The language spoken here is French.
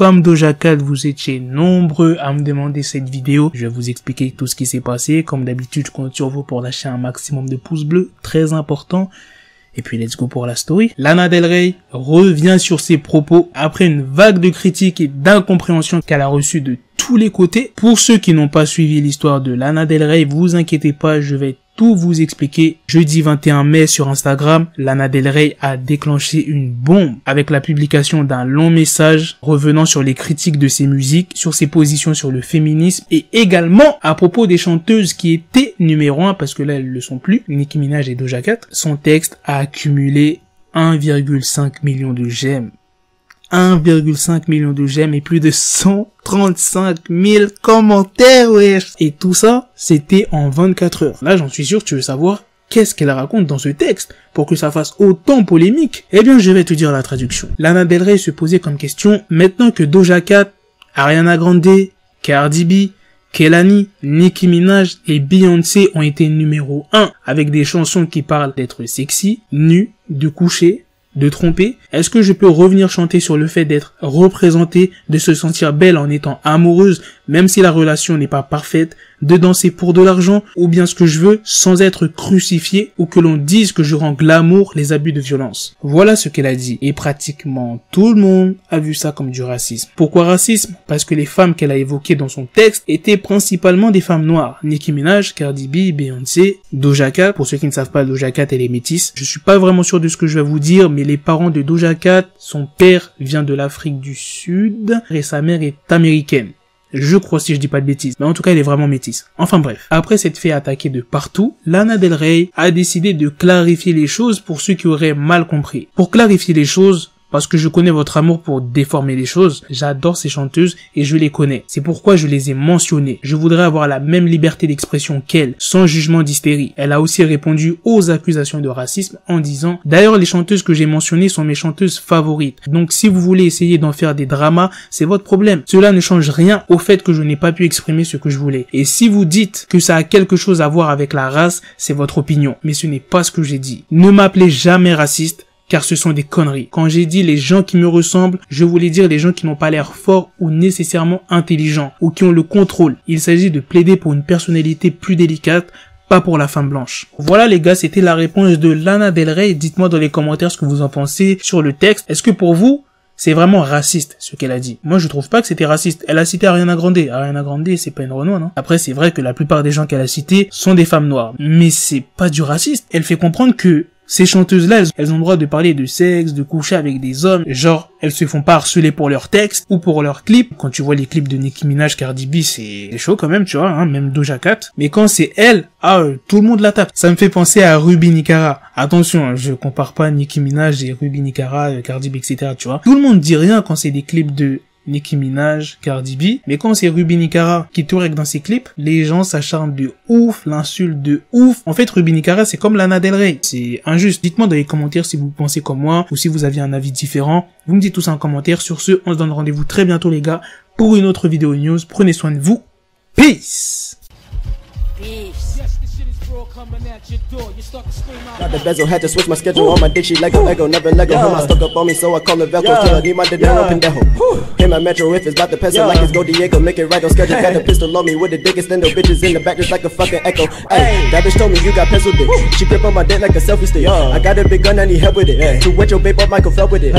comme Doja Cat, vous étiez nombreux à me demander cette vidéo. Je vais vous expliquer tout ce qui s'est passé. Comme d'habitude, je compte sur vous pour lâcher un maximum de pouces bleus, très important. Et puis let's go pour la story. Lana Del Rey revient sur ses propos après une vague de critiques et d'incompréhension qu'elle a reçue de tous les côtés. Pour ceux qui n'ont pas suivi l'histoire de Lana Del Rey, vous inquiétez pas, je vais tout vous expliquer. Jeudi 21 mai sur Instagram, Lana Del Rey a déclenché une bombe avec la publication d'un long message revenant sur les critiques de ses musiques, sur ses positions sur le féminisme et également à propos des chanteuses qui étaient numéro 1 parce que là elles le sont plus, Nicki Minaj et Doja Cat. Son texte a accumulé 1,5 million de j'aime. 1,5 million de j'aime et plus de 135 000 commentaires, wesh. Et tout ça, c'était en 24 heures. Là, j'en suis sûr, tu veux savoir qu'est-ce qu'elle raconte dans ce texte pour que ça fasse autant polémique. Eh bien, je vais te dire la traduction. Lana Del Rey se posait comme question, maintenant que Doja Cat, Ariana Grande, Cardi B, Kehlani, Nicki Minaj et Beyoncé ont été numéro 1 avec des chansons qui parlent d'être sexy, nu, de coucher, de tromper, est-ce que je peux revenir chanter sur le fait d'être représentée, de se sentir belle en étant amoureuse, même si la relation n'est pas parfaite, de danser pour de l'argent, ou bien ce que je veux, sans être crucifié, ou que l'on dise que je rends glamour les abus de violence. Voilà ce qu'elle a dit. Et pratiquement tout le monde a vu ça comme du racisme. Pourquoi racisme? Parce que les femmes qu'elle a évoquées dans son texte étaient principalement des femmes noires. Nicki Minaj, Cardi B, Beyoncé, Doja Cat. Pour ceux qui ne savent pas, Doja Cat, elle est métisse. Je suis pas vraiment sûr de ce que je vais vous dire, mais les parents de Doja Cat, son père vient de l'Afrique du Sud et sa mère est américaine. Je crois, si je dis pas de bêtises. Mais en tout cas, elle est vraiment métisse. Enfin bref. Après s'être fait attaquer de partout, Lana Del Rey a décidé de clarifier les choses pour ceux qui auraient mal compris. Pour clarifier les choses, parce que je connais votre amour pour déformer les choses, j'adore ces chanteuses et je les connais. C'est pourquoi je les ai mentionnées. Je voudrais avoir la même liberté d'expression qu'elle, sans jugement d'hystérie. Elle a aussi répondu aux accusations de racisme en disant « D'ailleurs, les chanteuses que j'ai mentionnées sont mes chanteuses favorites. Donc si vous voulez essayer d'en faire des dramas, c'est votre problème. Cela ne change rien au fait que je n'ai pas pu exprimer ce que je voulais. Et si vous dites que ça a quelque chose à voir avec la race, c'est votre opinion. Mais ce n'est pas ce que j'ai dit. Ne m'appelez jamais raciste. Car ce sont des conneries. Quand j'ai dit les gens qui me ressemblent, je voulais dire les gens qui n'ont pas l'air forts ou nécessairement intelligents, ou qui ont le contrôle. Il s'agit de plaider pour une personnalité plus délicate, pas pour la femme blanche. Voilà les gars, c'était la réponse de Lana Del Rey. Dites-moi dans les commentaires ce que vous en pensez sur le texte. Est-ce que pour vous, c'est vraiment raciste ce qu'elle a dit? Moi je trouve pas que c'était raciste. Elle a cité Ariana Grande. Ariana Grande c'est pas une Renoir, non? Après c'est vrai que la plupart des gens qu'elle a cités sont des femmes noires. Mais c'est pas du raciste. Elle fait comprendre que ces chanteuses-là, elles ont le droit de parler de sexe, de coucher avec des hommes. Genre, elles se font pas harceler pour leurs textes ou pour leurs clips. Quand tu vois les clips de Nicki Minaj, Cardi B, c'est chaud quand même, tu vois, hein, même Doja Cat. Mais quand c'est elle, tout le monde l'attaque. Ça me fait penser à Ruby Nicara. Attention, hein, je compare pas Nicki Minaj et Ruby Nicara, Cardi B, etc., tu vois. Tout le monde dit rien quand c'est des clips de Nicki Minaj, Cardi B, mais quand c'est Ruby Nicara qui tourne dans ses clips, les gens s'acharnent de ouf, l'insultent de ouf. En fait, Ruby Nicara, c'est comme Lana Del Rey. C'est injuste. Dites-moi dans les commentaires si vous pensez comme moi ou si vous aviez un avis différent. Vous me dites tout ça en commentaire. Sur ce, on se donne rendez-vous très bientôt les gars pour une autre vidéo news. Prenez soin de vous. Peace. Got the bezel, had to switch my schedule. On my dick, she Lego, never Lego. Him, I stuck up on me, so I call the Velcro. Till I need my dinero pendejo. Hit my metro if it's about to peso, like it's Go Diego. Make it right on schedule. Got the pistol on me with the dick extendo. Bitches in the back just like a fucking echo. Ay, that bitch told me you got pencil dick. She grip on my dick like a selfie stick. I got a big gun, I need help with it. To wet your babe up, Michael fell with it.